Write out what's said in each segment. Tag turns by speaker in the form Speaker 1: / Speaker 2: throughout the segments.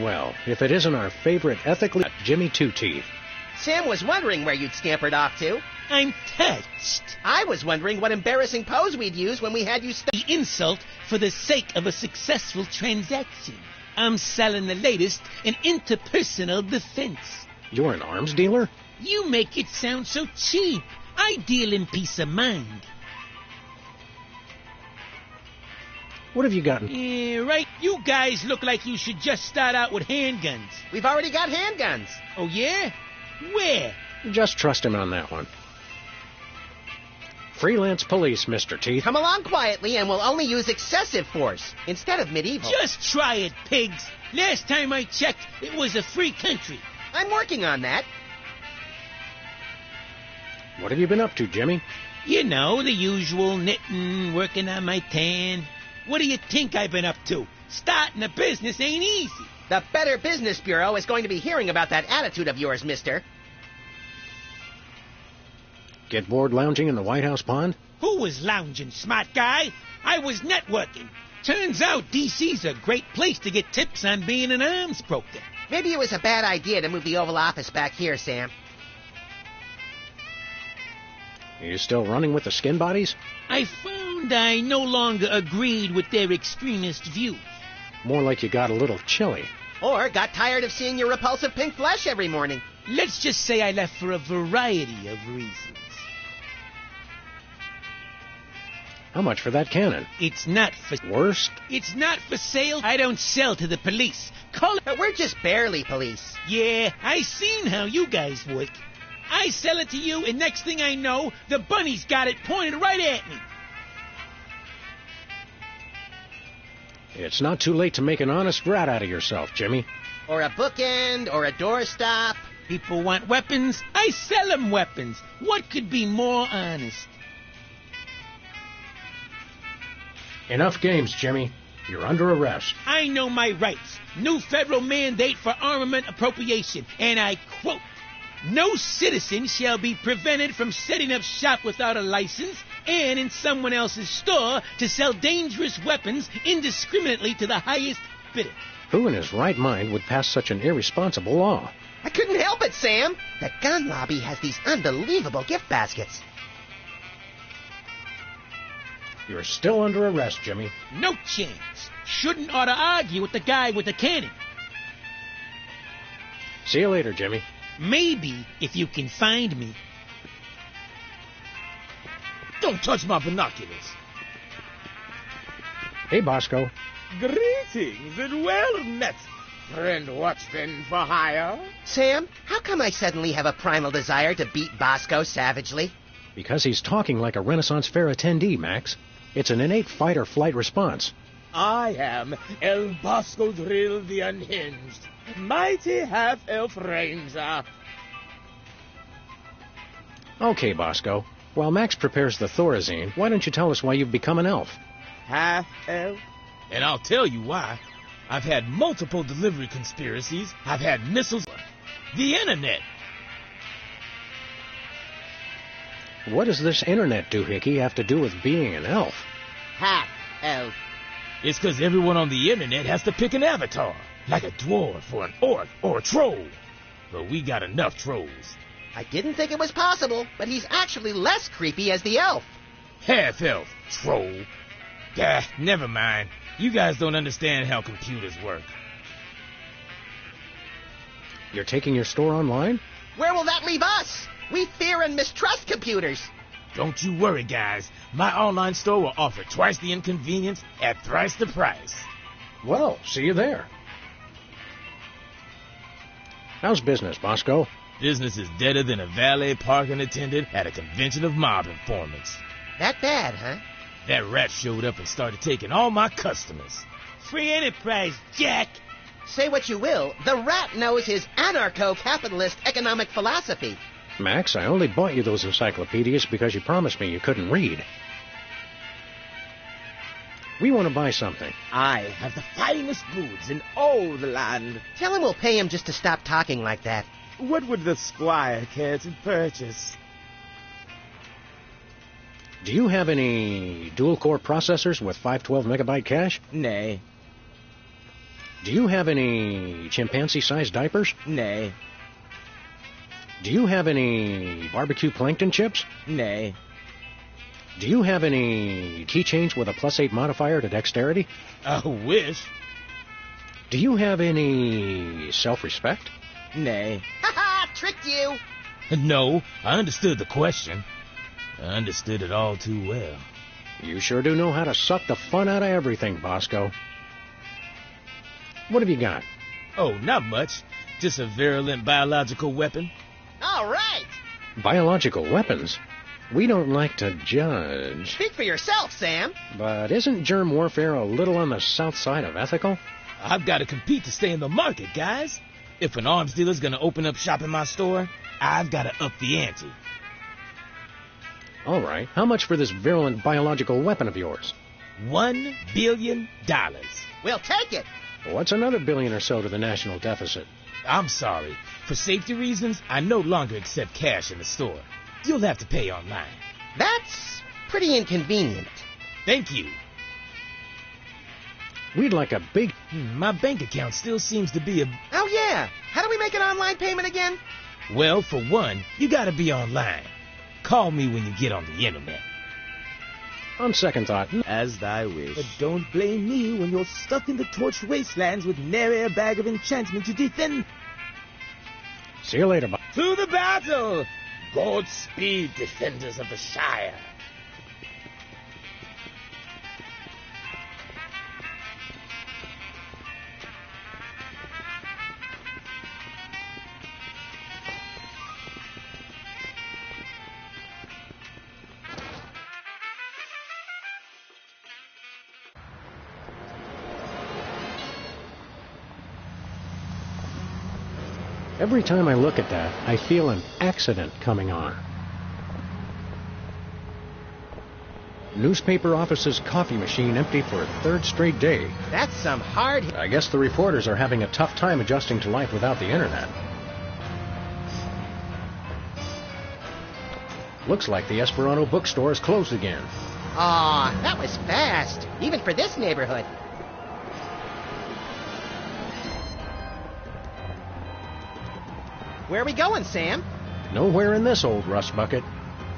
Speaker 1: Well, if it isn't our favorite ethically Jimmy Two-Teeth.
Speaker 2: Sam was wondering where you'd scampered off to.
Speaker 3: I'm touched.
Speaker 2: I was wondering what embarrassing pose we'd use when we had you
Speaker 3: The insult for the sake of a successful transaction. I'm selling the latest in interpersonal defense.
Speaker 1: You're an arms dealer?
Speaker 3: You make it sound so cheap. I deal in peace of mind.
Speaker 1: What have you gotten?
Speaker 3: Yeah, right. You guys look like you should just start out with handguns.
Speaker 2: We've already got handguns.
Speaker 3: Oh, yeah? Where?
Speaker 1: Just trust him on that one. Freelance police, Mr. Teeth.
Speaker 2: Come along quietly and we'll only use excessive force instead of medieval.
Speaker 3: Just try it, pigs. Last time I checked, it was a free country.
Speaker 2: I'm working on that.
Speaker 1: What have you been up to, Jimmy?
Speaker 3: You know, the usual knitting, working on my tan. What do you think I've been up to? Starting a business ain't easy.
Speaker 2: The Better Business Bureau is going to be hearing about that attitude of yours, mister.
Speaker 1: Get bored lounging in the White House pond?
Speaker 3: Who was lounging, smart guy? I was networking. Turns out DC's a great place to get tips on being an arms broker.
Speaker 2: Maybe it was a bad idea to move the Oval Office back here, Sam.
Speaker 1: Are you still running with the skin bodies?
Speaker 3: I found I no longer agreed with their extremist views.
Speaker 1: More like you got a little chilly.
Speaker 2: Or got tired of seeing your repulsive pink flesh every morning.
Speaker 3: Let's just say I left for a variety of reasons.
Speaker 1: How much for that cannon?
Speaker 3: It's not for...
Speaker 1: Worst?
Speaker 3: It's not for sale. I don't sell to the police. Call it...
Speaker 2: But we're just barely police.
Speaker 3: Yeah, I seen how you guys work. I sell it to you, and next thing I know, the bunny's got it pointed right at me.
Speaker 1: It's not too late to make an honest rat out of yourself, Jimmy.
Speaker 2: Or a bookend, or a doorstop.
Speaker 3: People want weapons. I sell them weapons. What could be more honest?
Speaker 1: Enough games, Jimmy. You're under arrest.
Speaker 3: I know my rights. New federal mandate for armament appropriation. And I quote, "No citizen shall be prevented from setting up shop without a license and in someone else's store to sell dangerous weapons indiscriminately to the highest bidder."
Speaker 1: Who in his right mind would pass such an irresponsible law?
Speaker 2: I couldn't help it, Sam. The gun lobby has these unbelievable gift baskets.
Speaker 1: You're still under arrest, Jimmy.
Speaker 3: No chance. Shouldn't ought to argue with the guy with the cannon.
Speaker 1: See you later, Jimmy.
Speaker 3: Maybe if you can find me.
Speaker 4: Don't touch my binoculars.
Speaker 1: Hey, Bosco.
Speaker 4: Greetings and well met, friend watchman for hire.
Speaker 2: Sam, how come I suddenly have a primal desire to beat Bosco savagely?
Speaker 1: Because he's talking like a Renaissance Fair attendee, Max. It's an innate fight-or-flight response.
Speaker 4: I am El Bosco Drill the Unhinged, mighty half-elf ranger.
Speaker 1: Okay, Bosco. While Max prepares the Thorazine, why don't you tell us why you've become an elf?
Speaker 4: Half-elf? And I'll tell you why. I've had multiple delivery conspiracies. I've had missiles. The internet.
Speaker 1: What does this internet doohickey have to do with being an elf?
Speaker 2: Half-elf.
Speaker 4: It's because everyone on the internet has to pick an avatar, like a dwarf or an orc or a troll. But we got enough trolls.
Speaker 2: I didn't think it was possible, but he's actually less creepy as the elf.
Speaker 4: Half-elf, troll. Gah, never mind. You guys don't understand how computers work.
Speaker 1: You're taking your store online?
Speaker 2: Where will that leave us? We fear and mistrust computers.
Speaker 4: Don't you worry, guys. My online store will offer twice the inconvenience at thrice the price.
Speaker 1: Well, see you there. How's business, Bosco?
Speaker 4: Business is deader than a valet parking attendant at a convention of mob informants.
Speaker 2: That bad, huh?
Speaker 4: That rat showed up and started taking all my customers.
Speaker 3: Free enterprise, Jack.
Speaker 2: Say what you will, the rat knows his anarcho-capitalist economic philosophy.
Speaker 1: Max, I only bought you those encyclopedias because you promised me you couldn't read. We want to buy something.
Speaker 4: I have the finest goods in all the land.
Speaker 2: Tell him we'll pay him just to stop talking like that.
Speaker 4: What would the squire care to purchase?
Speaker 1: Do you have any dual-core processors with 512 megabyte cache?
Speaker 4: Nay.
Speaker 1: Do you have any chimpanzee-sized diapers?
Speaker 4: Nay.
Speaker 1: Do you have any barbecue plankton chips?
Speaker 4: Nay.
Speaker 1: Do you have any keychains with a +8 modifier to dexterity?
Speaker 4: I wish.
Speaker 1: Do you have any self-respect?
Speaker 4: Nay.
Speaker 2: Ha ha! Tricked you!
Speaker 4: No, I understood the question. I understood it all too well.
Speaker 1: You sure do know how to suck the fun out of everything, Bosco. What have you got?
Speaker 4: Oh, not much. Just a virulent biological weapon.
Speaker 2: All right!
Speaker 1: Biological weapons? We don't like to judge.
Speaker 2: Speak for yourself, Sam.
Speaker 1: But isn't germ warfare a little on the south side of ethical?
Speaker 4: I've got to compete to stay in the market, guys. If an arms dealer's gonna open up shop in my store, I've got to up the ante.
Speaker 1: All right. How much for this virulent biological weapon of yours?
Speaker 4: $1 billion.
Speaker 2: We'll take it.
Speaker 1: What's another billion or so to the national deficit?
Speaker 4: I'm sorry. For safety reasons, I no longer accept cash in the store. You'll have to pay online.
Speaker 2: That's pretty inconvenient.
Speaker 4: Thank you.
Speaker 1: We'd like a big...
Speaker 4: My bank account still seems to be a...
Speaker 2: Oh, yeah. How do we make an online payment again?
Speaker 4: Well, for one, you gotta be online. Call me when you get on the internet.
Speaker 1: On second thought...
Speaker 4: As thy wish. But don't blame me when you're stuck in the torched wastelands with nary a bag of enchantment to defend.
Speaker 1: See you later, Bob.
Speaker 4: To the battle! Godspeed, defenders of the Shire.
Speaker 1: Every time I look at that, I feel an accident coming on. Newspaper office's coffee machine empty for a third straight day.
Speaker 2: That's some hard...
Speaker 1: I guess the reporters are having a tough time adjusting to life without the internet. Looks like the Esperanto bookstore is closed again.
Speaker 2: Aw, that was fast. Even for this neighborhood. Where are we going, Sam?
Speaker 1: Nowhere in this old rust bucket.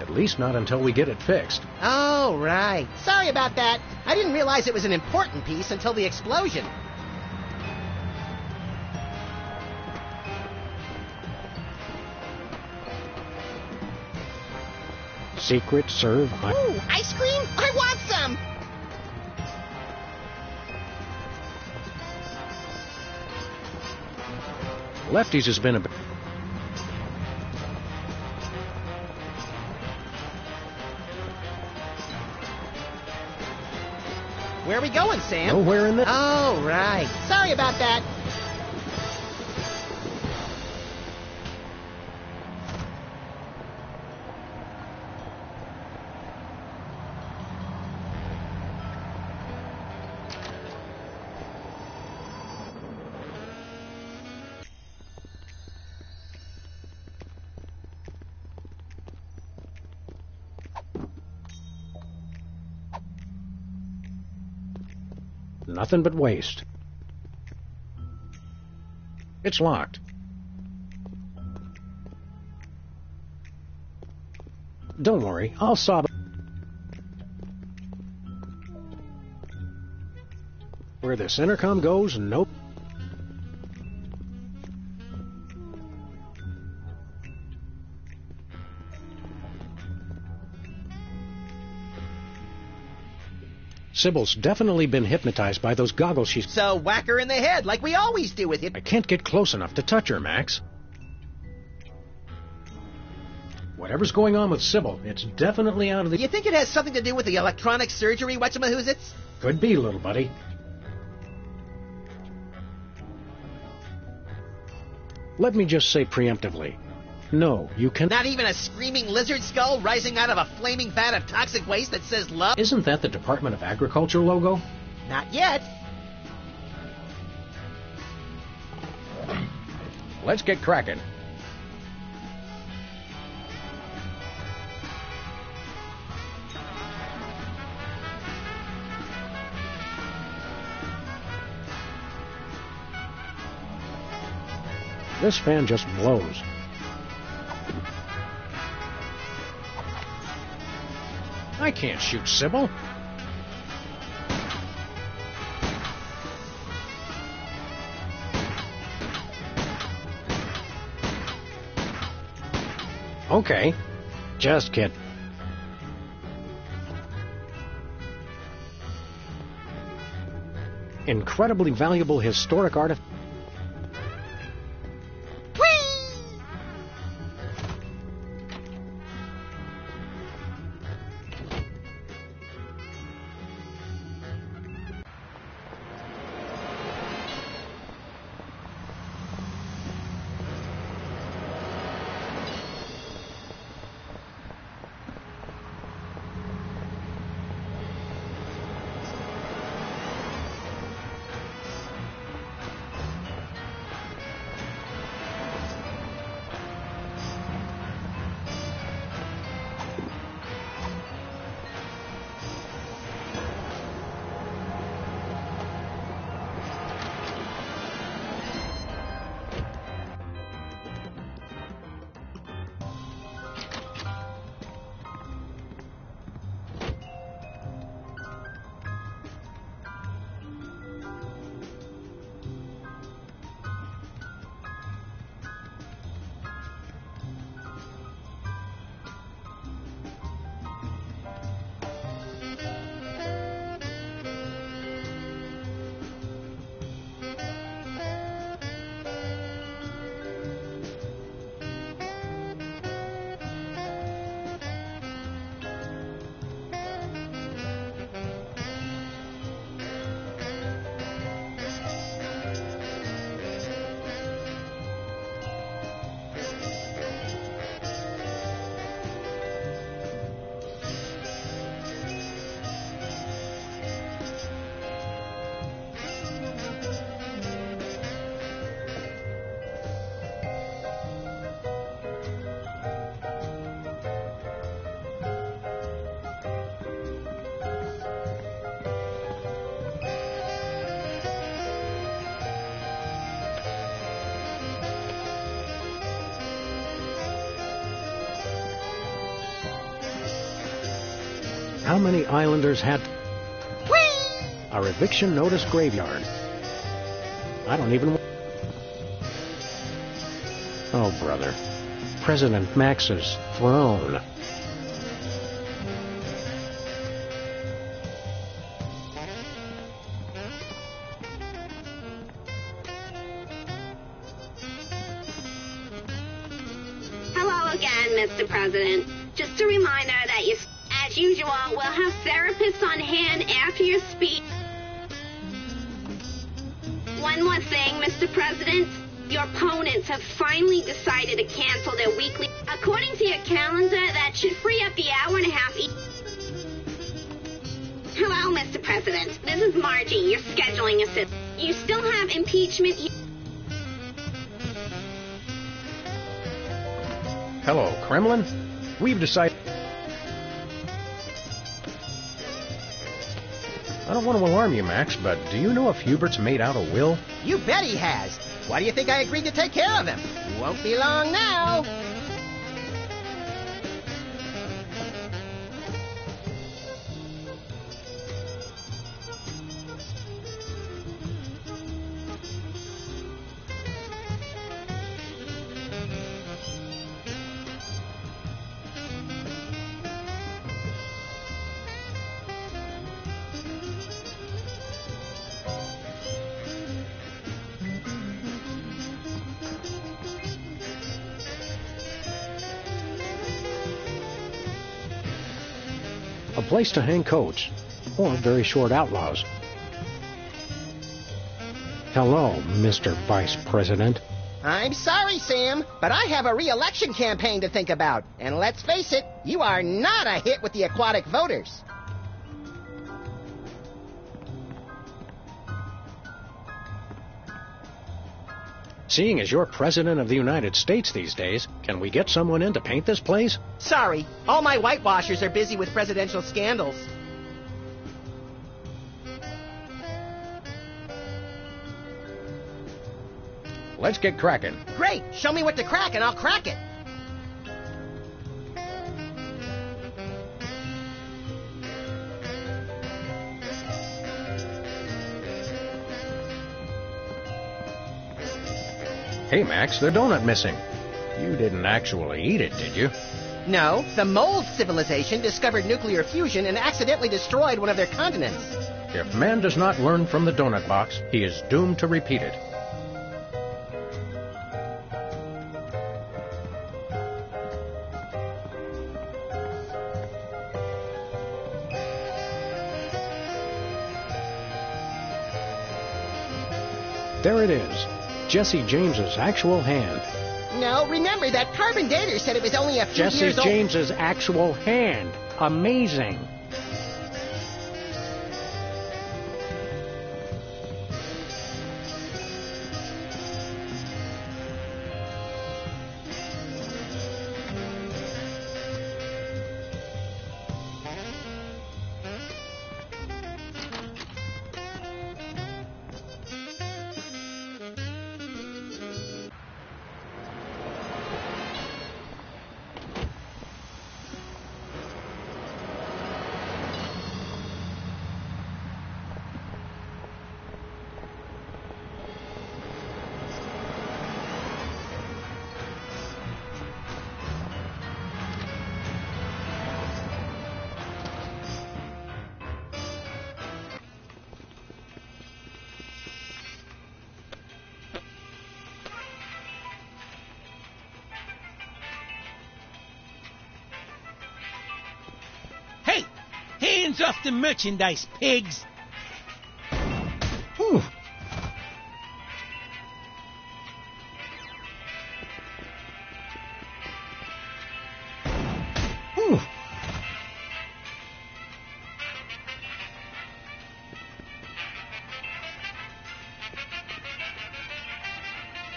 Speaker 1: At least not until we get it fixed.
Speaker 2: Oh, right. Sorry about that. I didn't realize it was an important piece until the explosion.
Speaker 1: Secret serve by...
Speaker 2: Ooh, ice cream? I want some!
Speaker 1: Lefty's has been a...
Speaker 2: Where are we going, Sam?
Speaker 1: Nowhere in the...
Speaker 2: Oh, right. Sorry about that.
Speaker 1: Nothing but waste. It's locked. Don't worry, I'll solve it. Where this intercom goes, nope. Sybil's definitely been hypnotized by those goggles she's...
Speaker 2: So whack her in the head like we always do with it.
Speaker 1: I can't get close enough to touch her, Max. Whatever's going on with Sybil, it's definitely out of the...
Speaker 2: You think it has something to do with the electronic surgery, whatchamahoozits?
Speaker 1: Could be, little buddy. Let me just say preemptively, no, you can...
Speaker 2: Not even a screaming lizard skull rising out of a flaming vat of toxic waste that says love?
Speaker 1: Isn't that the Department of Agriculture logo?
Speaker 2: Not yet.
Speaker 1: Let's get cracking. This fan just blows. I can't shoot Sybil. Okay, just kidding. Incredibly valuable historic artifact. How many islanders had our eviction notice graveyard? I don't even... Oh, brother. President Max's throne.
Speaker 5: Hello again, Mr. President. Just a reminder that you... As usual, we'll have therapists on hand after your speech. One more thing, Mr. President. Your opponents have finally decided to cancel their weekly... According to your calendar, that should free up the hour and a half each... Hello, Mr. President. This is Margie, your scheduling assistant. You still have impeachment...
Speaker 1: Hello, Kremlin. We've decided... I don't want to alarm you, Max, but do you know if Hubert's made out a will?
Speaker 2: You bet he has. Why do you think I agreed to take care of him? Won't be long now.
Speaker 1: A place to hang coats, or very short outlaws. Hello, Mr. Vice President.
Speaker 2: I'm sorry, Sam, but I have a re-election campaign to think about. And let's face it, you are not a hit with the aquatic voters.
Speaker 1: Seeing as you're President of the United States these days, can we get someone in to paint this place?
Speaker 2: Sorry, all my whitewashers are busy with presidential scandals.
Speaker 1: let's get cracking.
Speaker 2: Great. Show me what to crack and I'll crack it.
Speaker 1: Hey, Max, the donut missing. You didn't actually eat it, did you?
Speaker 2: No, the mold civilization discovered nuclear fusion and accidentally destroyed one of their continents.
Speaker 1: If man does not learn from the donut box, he is doomed to repeat it. There it is. Jesse James's actual hand.
Speaker 2: No, remember that carbon dater said it was only a few
Speaker 1: Jesse
Speaker 2: years old.
Speaker 1: James's actual hand. Amazing.
Speaker 3: Hey, hands off the merchandise, pigs.
Speaker 1: Whew. Whew.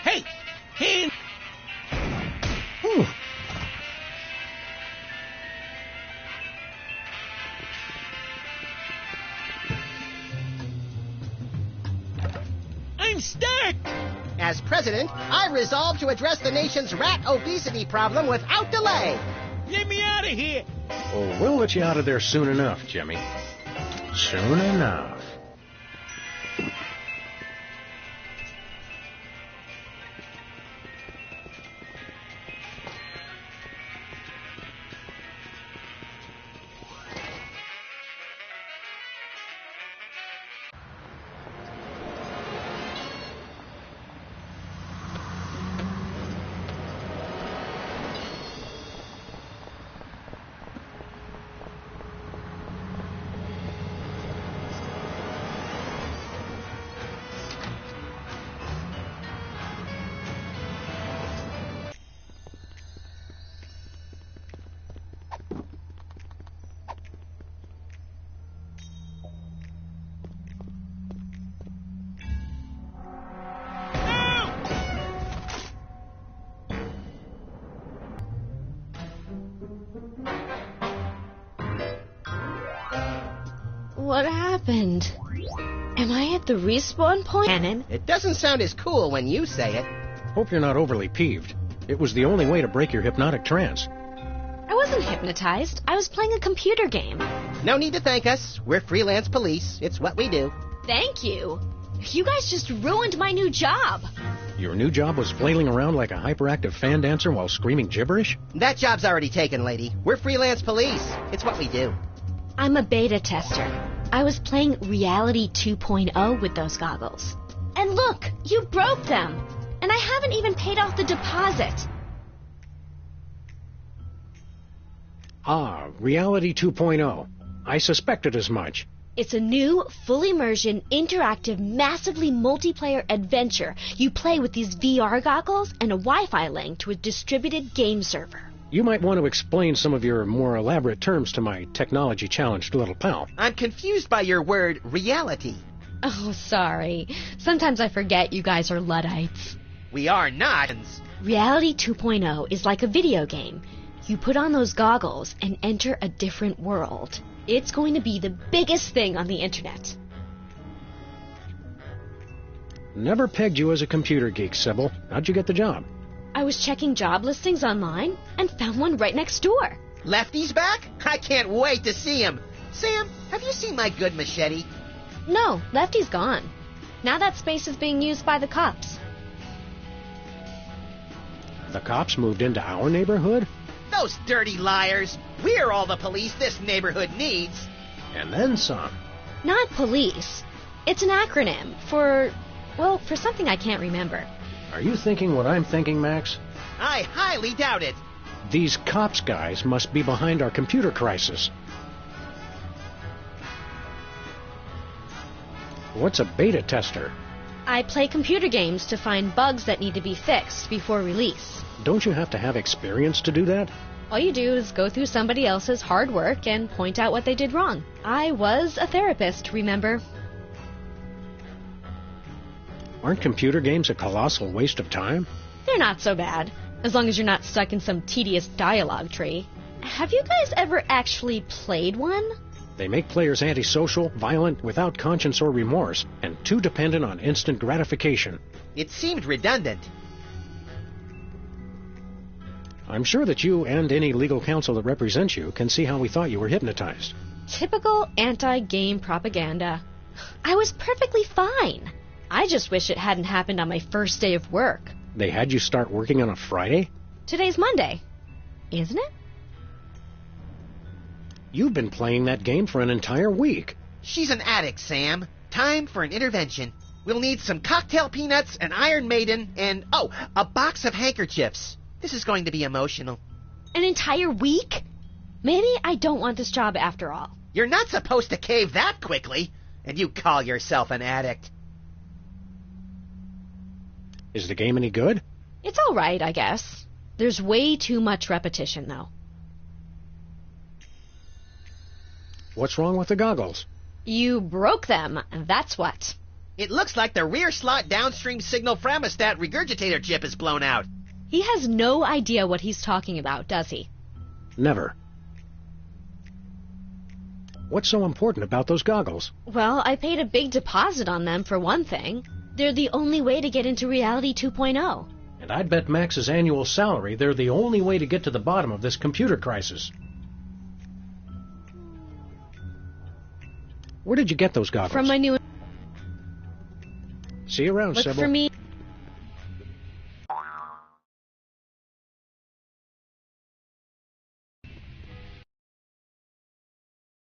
Speaker 3: Hey, hands.
Speaker 1: Whew.
Speaker 3: I'm stuck.
Speaker 2: As president, I resolve to address the nation's rat obesity problem without delay.
Speaker 3: Let me out of here.
Speaker 1: Oh, we'll let you out of there soon enough, Jimmy. Soon enough.
Speaker 6: What happened? Am I at the respawn point? Cannon?
Speaker 2: It doesn't sound as cool when you say it.
Speaker 1: Hope you're not overly peeved. It was the only way to break your hypnotic trance.
Speaker 6: I wasn't hypnotized. I was playing a computer game.
Speaker 2: No need to thank us. We're freelance police. It's what we do.
Speaker 6: Thank you. You guys just ruined my new job.
Speaker 1: Your new job was flailing around like a hyperactive fan dancer while screaming gibberish?
Speaker 2: That job's already taken, lady. We're freelance police. It's what we do.
Speaker 6: I'm a beta tester. I was playing Reality 2.0 with those goggles. And look, you broke them. And I haven't even paid off the deposit.
Speaker 1: Ah, Reality 2.0. I suspected as much.
Speaker 6: It's a new, full immersion, interactive, massively multiplayer adventure you play with these VR goggles and a Wi-Fi link to a distributed game server.
Speaker 1: You might want to explain some of your more elaborate terms to my technology-challenged little pal.
Speaker 2: I'm confused by your word reality.
Speaker 6: Oh, sorry. Sometimes I forget you guys are Luddites.
Speaker 2: We are not.
Speaker 6: Reality 2.0 is like a video game. You put on those goggles and enter a different world. It's going to be the biggest thing on the internet.
Speaker 1: Never pegged you as a computer geek, Sybil. How'd you get the job?
Speaker 6: I was checking job listings online and found one right next door.
Speaker 2: Lefty's back? I can't wait to see him. Sam, have you seen my good machete?
Speaker 6: No, Lefty's gone. Now that space is being used by the cops.
Speaker 1: The cops moved into our neighborhood?
Speaker 2: Those dirty liars. We're all the police this neighborhood needs.
Speaker 1: And then some.
Speaker 6: Not police. It's an acronym for something I can't remember.
Speaker 1: Are you thinking what I'm thinking, Max?
Speaker 2: I highly doubt it.
Speaker 1: These cops guys must be behind our computer crisis. What's a beta tester?
Speaker 6: I play computer games to find bugs that need to be fixed before release.
Speaker 1: Don't you have to have experience to do that?
Speaker 6: All you do is go through somebody else's hard work and point out what they did wrong. I was a therapist, remember?
Speaker 1: Aren't computer games a colossal waste of time?
Speaker 6: They're not so bad, as long as you're not stuck in some tedious dialogue tree. Have you guys ever actually played one?
Speaker 1: They make players antisocial, violent, without conscience or remorse, and too dependent on instant gratification.
Speaker 2: It seemed redundant.
Speaker 1: I'm sure that you and any legal counsel that represents you can see how we thought you were hypnotized.
Speaker 6: Typical anti-game propaganda. I was perfectly fine. I just wish it hadn't happened on my first day of work.
Speaker 1: They had you start working on a Friday?
Speaker 6: Today's Monday, isn't it?
Speaker 1: You've been playing that game for an entire week.
Speaker 2: She's an addict, Sam. Time for an intervention. We'll need some cocktail peanuts, an Iron Maiden, and, a box of handkerchiefs. This is going to be emotional.
Speaker 6: An entire week? Maybe I don't want this job after all.
Speaker 2: You're not supposed to cave that quickly, and you call yourself an addict.
Speaker 1: Is the game any good?
Speaker 6: It's all right, I guess. There's way too much repetition, though.
Speaker 1: What's wrong with the goggles?
Speaker 6: You broke them, that's what.
Speaker 2: It looks like the rear slot downstream signal thermostat regurgitator chip is blown out.
Speaker 6: He has no idea what he's talking about, does he?
Speaker 1: Never. What's so important about those goggles?
Speaker 6: Well, I paid a big deposit on them, for one thing. They're the only way to get into Reality 2.0.
Speaker 1: And I'd bet Max's annual salary they're the only way to get to the bottom of this computer crisis. Where did you get those goggles?
Speaker 6: From my new...
Speaker 1: See you around,
Speaker 6: Look
Speaker 1: Sybil.
Speaker 6: for me.